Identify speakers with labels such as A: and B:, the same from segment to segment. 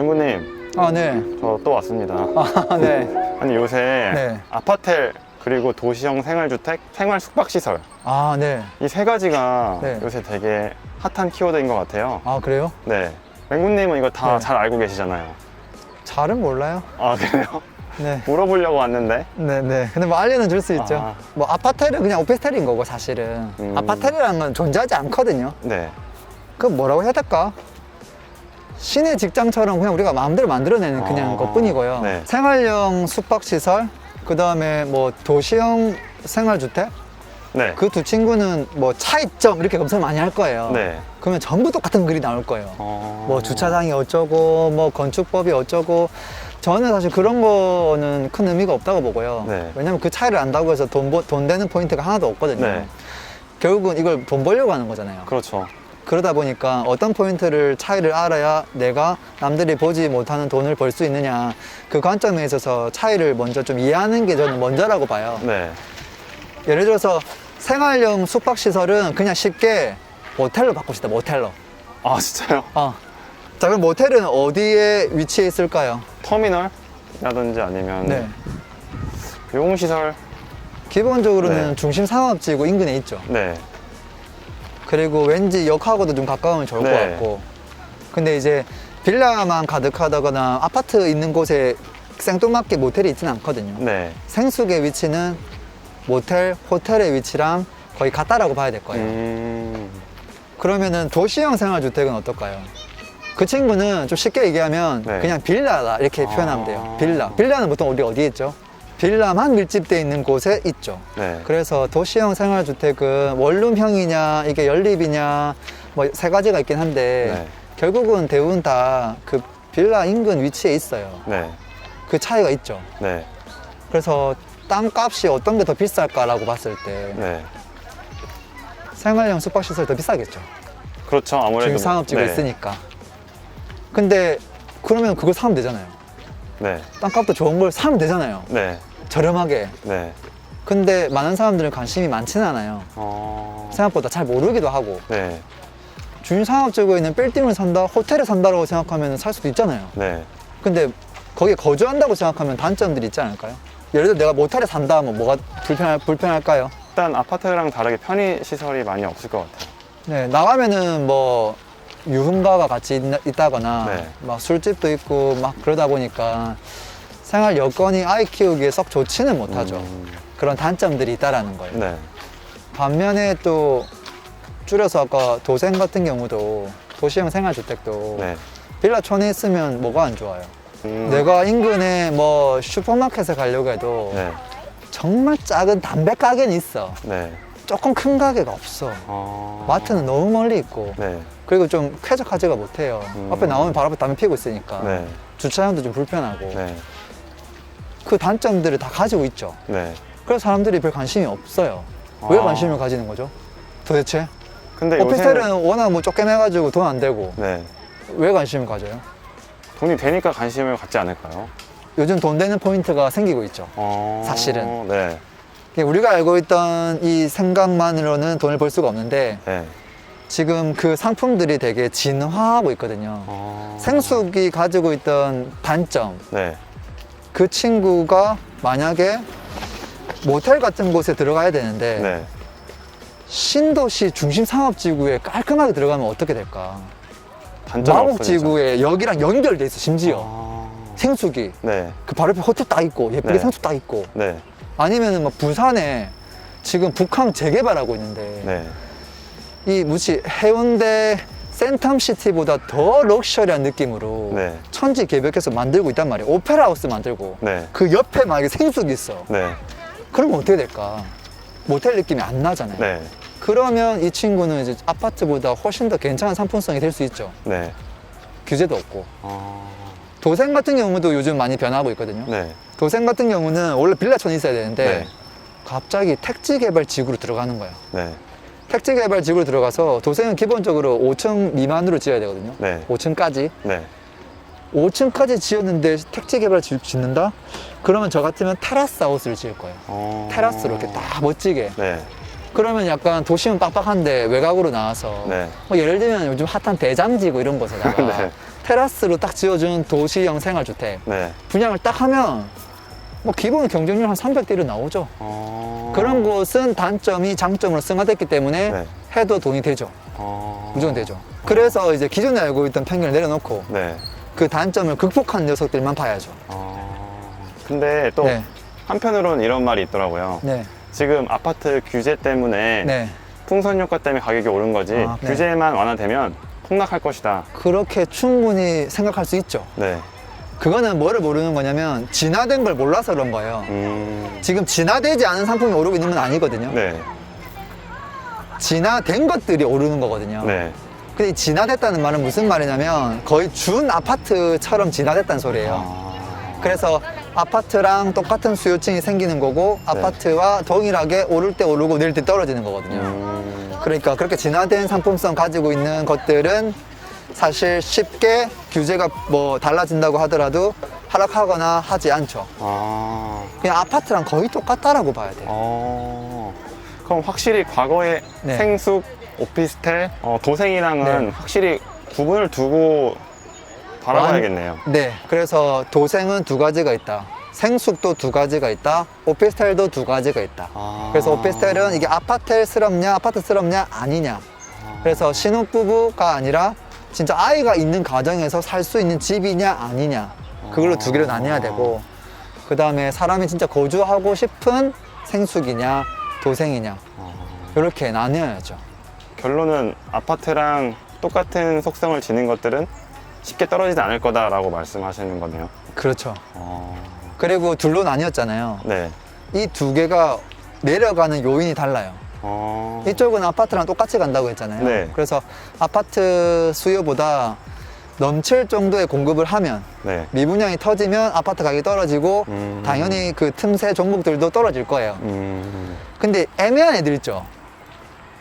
A: 맹구님,
B: 아, 네.
A: 저 또 왔습니다.
B: 아, 네.
A: 아니 요새
B: 네.
A: 아파텔 그리고 도시형 생활주택, 생활 숙박시설
B: 아, 네.
A: 이 세 가지가
B: 네.
A: 요새 되게 핫한 키워드인 것 같아요.
B: 아, 그래요?
A: 네. 맹구님은 이거 다
B: 네.
A: 잘 알고 계시잖아요.
B: 잘은 몰라요.
A: 아 그래요?
B: 네.
A: 물어보려고 왔는데.
B: 네. 근데 뭐 알려는 줄 수 있죠.
A: 아.
B: 뭐 아파텔은 그냥 오피스텔인 거고, 사실은. 아파텔이라는 건 존재하지 않거든요.
A: 네.
B: 그럼 뭐라고 해야 될까? 시내 직장처럼 그냥 우리가 마음대로 만들어내는 그냥
A: 아.
B: 것뿐이고요.
A: 네.
B: 생활형 숙박시설, 그 다음에 뭐 도시형 생활주택,
A: 네.
B: 그 두 친구는 뭐 차이점 이렇게 검색을 많이 할 거예요.
A: 네.
B: 그러면 전부 똑같은 글이 나올 거예요.
A: 어...
B: 뭐 주차장이 어쩌고, 뭐 건축법이 어쩌고. 저는 사실 그런 거는 큰 의미가 없다고 보고요.
A: 네.
B: 왜냐면 그 차이를 안다고 해서 돈 되는 포인트가 하나도 없거든요.
A: 네.
B: 결국은 이걸 돈 벌려고 하는 거잖아요.
A: 그렇죠.
B: 그러다 보니까 어떤 포인트를 차이를 알아야 내가 남들이 보지 못하는 돈을 벌 수 있느냐, 그 관점에 있어서 차이를 먼저 좀 이해하는 게 저는 먼저라고 봐요.
A: 네.
B: 예를 들어서 생활형 숙박시설은 그냥 쉽게 모텔로 바꿉시다. 모텔로.
A: 아 진짜요?
B: 자, 그럼 모텔은 어디에 위치해 있을까요?
A: 터미널이라든지 아니면
B: 네.
A: 용시설.
B: 기본적으로는
A: 네.
B: 중심 상업지구 인근에 있죠.
A: 네.
B: 그리고 왠지 역하고도 좀 가까우면 좋을
A: 네.
B: 것 같고. 근데 이제 빌라만 가득하다거나 아파트 있는 곳에 생뚱맞게 모텔이 있지는 않거든요.
A: 네.
B: 생숙의 위치는 모텔, 호텔의 위치랑 거의 같다라고 봐야 될 거예요. 그러면은 도시형 생활주택은 어떨까요? 그 친구는 좀 쉽게 얘기하면
A: 네.
B: 그냥 빌라다 이렇게 표현하면 돼요. 빌라는 보통 우리 어디에 있죠? 빌라만 밀집되어 있는 곳에 있죠.
A: 네.
B: 그래서 도시형 생활주택은 원룸형이냐 이게 연립이냐 뭐 세 가지가 있긴 한데
A: 네.
B: 결국은 대부분 다 그 빌라 인근 위치에 있어요.
A: 네.
B: 그 차이가 있죠.
A: 네.
B: 그래서 땅값이 어떤 게 더 비쌀까라고 봤을 때
A: 네.
B: 생활형 숙박시설이 더 비싸겠죠.
A: 그렇죠. 아무래도
B: 중상업지구
A: 네.
B: 있으니까. 근데 그러면 그걸 사면 되잖아요.
A: 네.
B: 땅값도 좋은 걸 사면 되잖아요.
A: 네.
B: 저렴하게.
A: 네.
B: 근데 많은 사람들은 관심이 많지는 않아요. 생각보다 잘 모르기도 하고.
A: 네.
B: 중상업지구에 있는 빌딩을 산다, 호텔을 산다라고 생각하면 살 수도 있잖아요.
A: 네.
B: 근데 거기에 거주한다고 생각하면 단점들이 있지 않을까요? 예를 들어 내가 모텔에 산다 하면 뭐가 불편할까요?
A: 일단 아파트랑 다르게 편의 시설이 많이 없을 것 같아요.
B: 네, 나가면은 뭐 유흥가가 같이 있다거나
A: 네.
B: 막 술집도 있고 막 그러다 보니까 생활 여건이 아이 키우기에 썩 좋지는 못하죠. 그런 단점들이 있다라는 거예요.
A: 네.
B: 반면에 또 줄여서 아까 도생 같은 경우도 도시형 생활주택도
A: 네.
B: 빌라촌에 있으면 뭐가 안 좋아요?
A: 음.
B: 내가 인근에 뭐 슈퍼마켓에 가려고 해도
A: 네.
B: 정말 작은 담배 가게는 있어.
A: 네.
B: 조금 큰 가게가 없어. 마트는 너무 멀리 있고
A: 네.
B: 그리고 좀 쾌적하지가 못해요. 앞에 나오면 바로 앞에 담배 피우고 있으니까
A: 네.
B: 주차장도 좀 불편하고
A: 네.
B: 그 단점들을 다 가지고 있죠.
A: 네.
B: 그래서 사람들이 별 관심이 없어요. 왜 관심을 가지는 거죠? 도대체?
A: 근데
B: 오피스텔은
A: 요새는
B: 워낙 뭐 쫓겨내가지고 돈 안 되고
A: 네.
B: 왜 관심을 가져요?
A: 돈이 되니까 관심을 갖지 않을까요?
B: 요즘 돈 되는 포인트가 생기고 있죠. 사실은.
A: 네.
B: 우리가 알고 있던 이 생각만으로는 돈을 벌 수가 없는데
A: 네.
B: 지금 그 상품들이 되게 진화하고 있거든요. 생숙이 가지고 있던 단점,
A: 네.
B: 그 친구가 만약에 모텔 같은 곳에 들어가야 되는데
A: 네.
B: 신도시 중심 상업지구에 깔끔하게 들어가면 어떻게 될까?
A: 단점이
B: 마곡지구에 여기랑 연결돼 있어. 심지어
A: 없어지죠.
B: 생숙이
A: 네.
B: 그 바로 옆에 호텔 딱 있고 예쁘게
A: 네.
B: 생숙 딱 있고
A: 네.
B: 아니면은 막 부산에 지금 북항 재개발하고 있는데
A: 네.
B: 이 무시 해운대 센텀시티보다 더 럭셔리한 느낌으로
A: 네.
B: 천지 개벽해서 만들고 있단 말이에요. 오페라 하우스 만들고
A: 네.
B: 그 옆에 만약에 생숙이 있어.
A: 네.
B: 그러면 어떻게 될까? 모텔 느낌이 안 나잖아요.
A: 네.
B: 그러면 이 친구는 이제 아파트보다 훨씬 더 괜찮은 상품성이 될 수 있죠.
A: 네.
B: 규제도 없고. 도생 같은 경우도 요즘 많이 변하고 있거든요.
A: 네.
B: 도생 같은 경우는 원래 빌라촌이 있어야 되는데
A: 네.
B: 갑자기 택지 개발 지구로 들어가는 거예요.
A: 네.
B: 택지 개발 지구로 들어가서 도생은 기본적으로 5층 미만으로 지어야 되거든요.
A: 네.
B: 5층까지.
A: 네.
B: 5층까지 지었는데 택지 개발 짓는다? 그러면 저 같으면 테라스 하우스를 지을 거예요. 테라스로 이렇게 딱 멋지게.
A: 네.
B: 그러면 약간 도심은 빡빡한데 외곽으로 나와서
A: 네.
B: 뭐 예를 들면 요즘 핫한 대장지구 이런 곳에다가
A: 네.
B: 테라스로 딱 지어준 도시형 생활주택
A: 네.
B: 분양을 딱 하면 뭐 기본 경쟁률 한 300대로 나오죠. 그런 곳은 단점이 장점으로 승화됐기 때문에
A: 네.
B: 해도 돈이 되죠. 무조건 되죠. 그래서 이제 기존에 알고 있던 편견을 내려놓고
A: 네.
B: 그 단점을 극복한 녀석들만 봐야죠.
A: 근데 또
B: 네.
A: 한편으로는 이런 말이 있더라고요.
B: 네.
A: 지금 아파트 규제 때문에
B: 네.
A: 풍선 효과 때문에 가격이 오른 거지
B: 아, 네.
A: 규제만 완화되면 폭락할 것이다.
B: 그렇게 충분히 생각할 수 있죠.
A: 네.
B: 그거는 뭐를 모르는 거냐면 진화된 걸 몰라서 그런 거예요. 지금 진화되지 않은 상품이 오르고 있는 건 아니거든요.
A: 네.
B: 진화된 것들이 오르는 거거든요.
A: 네.
B: 근데 이 진화됐다는 말은 무슨 말이냐면 거의 준 아파트처럼 진화됐다는 소리예요. 그래서 아파트랑 똑같은 수요층이 생기는 거고
A: 네.
B: 아파트와 동일하게 오를 때 오르고 내릴 때 떨어지는 거거든요. 그러니까 그렇게 진화된 상품성 가지고 있는 것들은 사실 쉽게 규제가 뭐 달라진다고 하더라도 하락하거나 하지 않죠. 그냥 아파트랑 거의 똑같다라고 봐야 돼요.
A: 그럼 확실히 과거에
B: 네.
A: 생숙, 오피스텔, 도생이랑은
B: 네.
A: 확실히 구분을 두고 바라봐야겠네요.
B: 네, 그래서 도생은 두 가지가 있다. 생숙도 두 가지가 있다. 오피스텔도 두 가지가 있다. 그래서 오피스텔은 이게 아파트스럽냐 아니냐. 그래서 신혼부부가 아니라 진짜 아이가 있는 가정에서 살 수 있는 집이냐 아니냐. 그걸로 두 개로 나뉘어야 되고, 그 다음에 사람이 진짜 거주하고 싶은 생숙이냐 도생이냐, 이렇게 나뉘어야죠.
A: 결론은 아파트랑 똑같은 속성을 지닌 것들은 쉽게 떨어지지 않을 거다라고 말씀하시는 거네요.
B: 그렇죠. 그리고 둘로 나뉘었잖아요.
A: 네.
B: 이 두 개가 내려가는 요인이 달라요. 이쪽은 아파트랑 똑같이 간다고 했잖아요.
A: 네.
B: 그래서 아파트 수요보다 넘칠 정도의 공급을 하면
A: 네.
B: 미분양이 터지면 아파트 가격이 떨어지고 당연히 그 틈새 종목들도 떨어질 거예요. 근데 애매한 애들 있죠.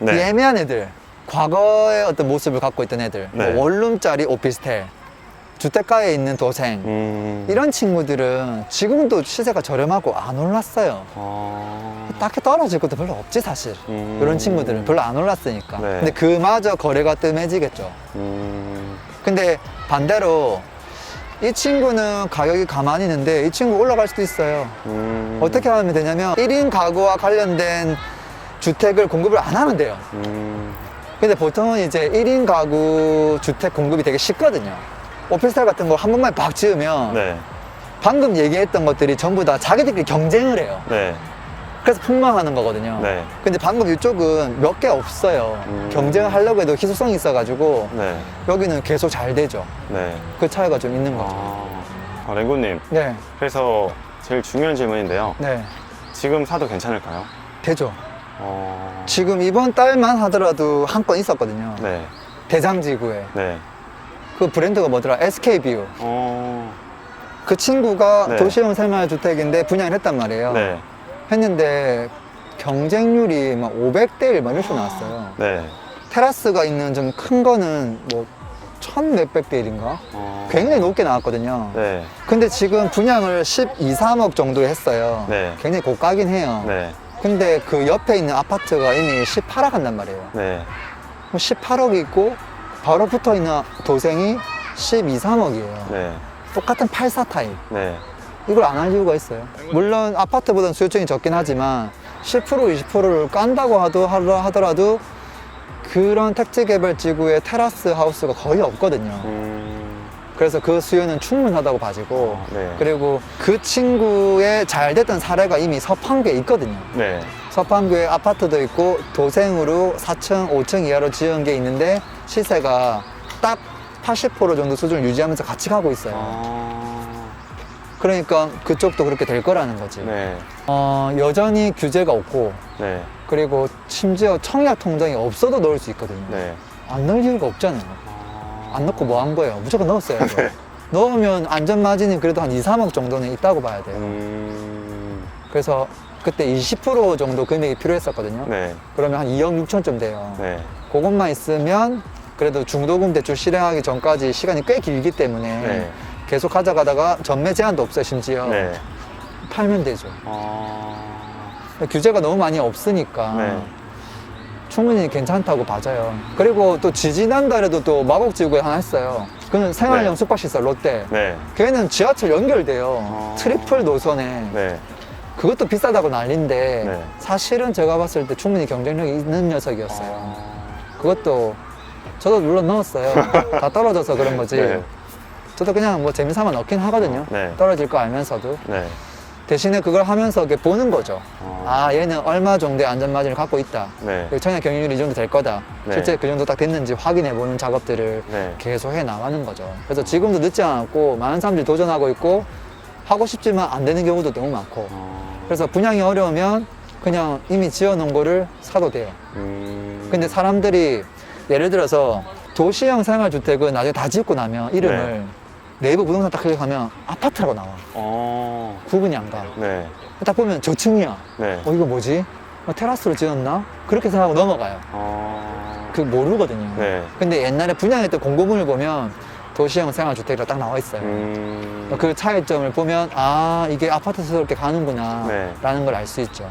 B: 이
A: 네.
B: 애매한 애들, 과거의 어떤 모습을 갖고 있던 애들,
A: 네.
B: 뭐 원룸짜리 오피스텔, 주택가에 있는 도생, 이런 친구들은 지금도 시세가 저렴하고 안 올랐어요. 딱히 떨어질 것도 별로 없지 사실. 이런 친구들은 별로 안 올랐으니까.
A: 네.
B: 근데 그마저 거래가 뜸해지겠죠. 근데 반대로 이 친구는 가격이 가만히 있는데 이 친구 올라갈 수도 있어요. 어떻게 하면 되냐면 1인 가구와 관련된 주택을 공급을 안 하면 돼요. 근데 보통은 이제 1인 가구 주택 공급이 되게 쉽거든요. 오피스텔 같은 거 한 번만 박 지으면
A: 네.
B: 방금 얘기했던 것들이 전부 다 자기들끼리 경쟁을 해요.
A: 네.
B: 그래서 폭망하는 거거든요.
A: 네.
B: 근데 방금 이쪽은 몇 개 없어요. 경쟁을 하려고 해도 희소성이 있어가지고
A: 네.
B: 여기는 계속 잘 되죠.
A: 네.
B: 그 차이가 좀 있는 거죠.
A: 랭고님,
B: 네,
A: 그래서 제일 중요한 질문인데요.
B: 네,
A: 지금 사도 괜찮을까요?
B: 되죠. 지금 이번 달만 하더라도 한 건 있었거든요.
A: 네.
B: 대장지구에.
A: 네.
B: 그 브랜드가 뭐더라? SK뷰. 그 친구가
A: 네.
B: 도시형 생활주택인데 분양을 했단 말이에요.
A: 네.
B: 했는데 경쟁률이 막 500대 1 막 이렇게 나왔어요.
A: 네.
B: 테라스가 있는 좀 큰 거는 뭐 1000몇백 대 1인가? 굉장히 높게 나왔거든요.
A: 네.
B: 근데 지금 분양을 12, 3억 정도 했어요.
A: 네.
B: 굉장히 고가긴 해요.
A: 네.
B: 근데 그 옆에 있는 아파트가 이미 18억 한단 말이에요.
A: 네.
B: 18억이 있고 바로 붙어 있는 도생이 12, 3억이에요.
A: 네.
B: 똑같은 84 타입.
A: 네.
B: 이걸 안 할 이유가 있어요. 물론 아파트보다는 수요층이 적긴 하지만 10%, 20%를 깐다고 하더라도 그런 택지 개발 지구에 테라스 하우스가 거의 없거든요. 그래서 그 수요는 충분하다고 봐지고,
A: 네.
B: 그리고 그 친구의 잘 됐던 사례가 이미 서판구에 있거든요.
A: 네.
B: 서판구에 아파트도 있고 도생으로 4층, 5층 이하로 지은 게 있는데 시세가 딱 80% 정도 수준을 유지하면서 같이 가고 있어요. 그러니까 그쪽도 그렇게 될 거라는 거지.
A: 네.
B: 여전히 규제가 없고,
A: 네.
B: 그리고 심지어 청약 통장이 없어도 넣을 수 있거든요.
A: 네.
B: 안 넣을 이유가 없잖아요. 안 넣고 뭐 한 거예요? 무조건 넣었어야죠. 넣으면 안전 마진이 그래도 한 2, 3억 정도는 있다고 봐야 돼요. 그래서 그때 20% 정도 금액이 필요했었거든요.
A: 네.
B: 그러면 한 2억 6천쯤 돼요.
A: 네.
B: 그것만 있으면 그래도 중도금 대출 실행하기 전까지 시간이 꽤 길기 때문에
A: 네.
B: 계속 가져가다가 전매 제한도 없어요, 심지어.
A: 네.
B: 팔면 되죠. 규제가 너무 많이 없으니까
A: 네.
B: 충분히 괜찮다고 봐져요. 그리고 또 지지난달에도 또 마곡지구에 하나 했어요. 그는 생활형
A: 네.
B: 숙박시설 롯데.
A: 네.
B: 걔는 지하철 연결돼요. 트리플 노선에.
A: 네.
B: 그것도 비싸다고 난리인데
A: 네.
B: 사실은 제가 봤을 때 충분히 경쟁력이 있는 녀석이었어요. 그것도 저도 물론 넣었어요. 다 떨어져서 그런 거지.
A: 네.
B: 저도 그냥 뭐 재미삼아 넣긴 하거든요.
A: 네.
B: 떨어질 거 알면서도.
A: 네.
B: 대신에 그걸 하면서 이렇게 보는 거죠.
A: 어.
B: 아, 얘는 얼마 정도의 안전마진을 갖고 있다.
A: 네.
B: 그리고 청약 경영률이 이 정도 될 거다.
A: 네.
B: 실제 그 정도 딱 됐는지 확인해 보는 작업들을
A: 네.
B: 계속 해 나가는 거죠. 그래서 지금도 늦지 않았고 많은 사람들이 도전하고 있고 하고 싶지만 안 되는 경우도 너무 많고. 그래서 분양이 어려우면 그냥 이미 지어놓은 거를 사도 돼요. 근데 사람들이 예를 들어서 도시형 생활주택은 나중에 다 짓고 나면 이름을 네이버 부동산 딱 클릭하면 아파트라고 나와. 구분이 안 가.
A: 네.
B: 딱 보면 저층이야.
A: 네.
B: 이거 뭐지? 테라스로 지었나? 그렇게 생각하고 넘어가요. 그 모르거든요.
A: 네.
B: 근데 옛날에 분양했던 공고문을 보면 도시형 생활주택이라고 딱 나와 있어요. 그 차이점을 보면 아 이게 아파트스럽게 가는구나
A: 네.
B: 라는 걸 알 수 있죠.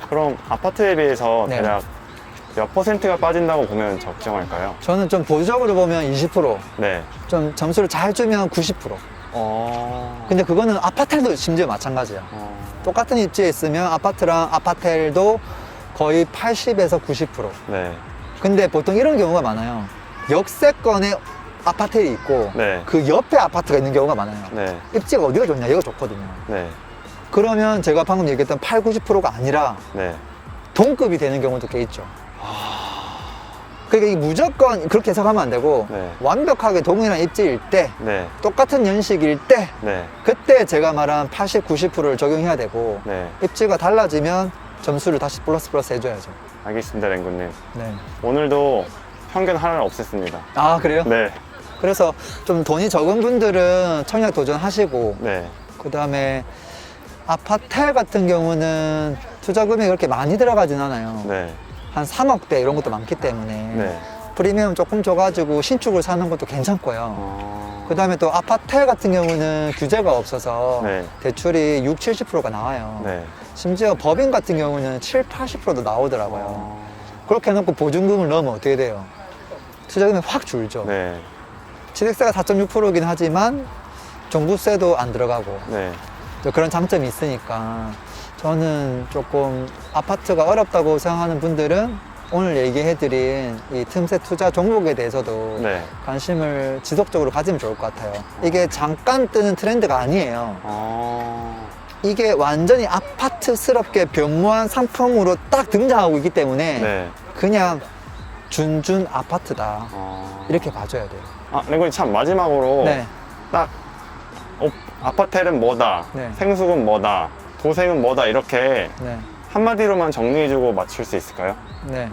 A: 그럼 아파트에 비해서
B: 네.
A: 대략 몇 퍼센트가 빠진다고 보면 적정할까요?
B: 저는 좀 보수적으로 보면 20%,
A: 네.
B: 좀 점수를 잘 주면 90%. 근데 그거는 아파텔도 심지어 마찬가지야. 똑같은 입지에 있으면 아파트랑 아파텔도 거의 80에서 90%.
A: 네.
B: 근데 보통 이런 경우가 많아요. 역세권에 아파트가 있고
A: 네.
B: 그 옆에 아파트가 있는 경우가 많아요.
A: 네.
B: 입지가 어디가 좋냐? 여기가 좋거든요.
A: 네.
B: 그러면 제가 방금 얘기했던 8, 90%가 아니라
A: 네.
B: 동급이 되는 경우도 꽤 있죠. 그러니까 이게 무조건 그렇게 해석하면 안 되고
A: 네.
B: 완벽하게 동일한 입지일 때
A: 네.
B: 똑같은 연식일 때
A: 네.
B: 그때 제가 말한 80, 90%를 적용해야 되고
A: 네.
B: 입지가 달라지면 점수를 다시 플러스 해줘야죠.
A: 알겠습니다, 랭구님.
B: 네.
A: 오늘도 편견 하나를 없앴습니다.
B: 아 그래요?
A: 네.
B: 그래서 좀 돈이 적은 분들은 청약 도전하시고
A: 네.
B: 그 다음에 아파텔 같은 경우는 투자 금액이 그렇게 많이 들어가진 않아요.
A: 네.
B: 한 3억대 이런 것도 많기 때문에
A: 네.
B: 프리미엄 조금 줘가지고 신축을 사는 것도 괜찮고요. 그 다음에 또 아파텔 같은 경우는 규제가 없어서
A: 네.
B: 대출이 6, 70%가 나와요.
A: 네.
B: 심지어 법인 같은 경우는 7, 80%도 나오더라고요. 그렇게 해놓고 보증금을 넣으면 어떻게 돼요? 투자금이 확 줄죠.
A: 네.
B: 취득세가 4.6%이긴 하지만 종부세도 안 들어가고
A: 네.
B: 또 그런 장점이 있으니까 저는 조금 아파트가 어렵다고 생각하는 분들은 오늘 얘기해드린 이 틈새 투자 종목에 대해서도
A: 네.
B: 관심을 지속적으로 가지면 좋을 것 같아요. 이게 잠깐 뜨는 트렌드가 아니에요. 이게 완전히 아파트스럽게 변모한 상품으로 딱 등장하고 있기 때문에
A: 네.
B: 그냥 준준 아파트다 이렇게 봐줘야 돼요.
A: 아, 랭구님 참 마지막으로
B: 네.
A: 딱 아파텔은 뭐다,
B: 네.
A: 생숙은 뭐다, 도생은 뭐다 이렇게
B: 네.
A: 한마디로만 정리해주고 맞출 수 있을까요?
B: 네.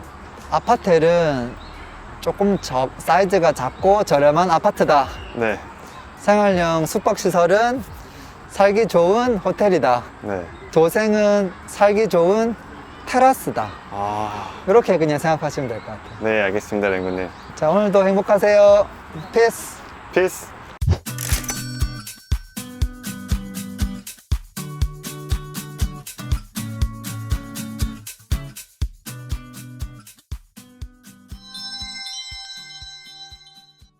B: 아파텔은 조금 사이즈가 작고 저렴한 아파트다.
A: 네.
B: 생활형 숙박시설은 살기 좋은 호텔이다.
A: 네.
B: 도생은 살기 좋은 테라스다. 이렇게 그냥 생각하시면 될 것 같아요.
A: 네, 알겠습니다, 랭구님.
B: 자, 오늘도 행복하세요. 피스.
A: 피스.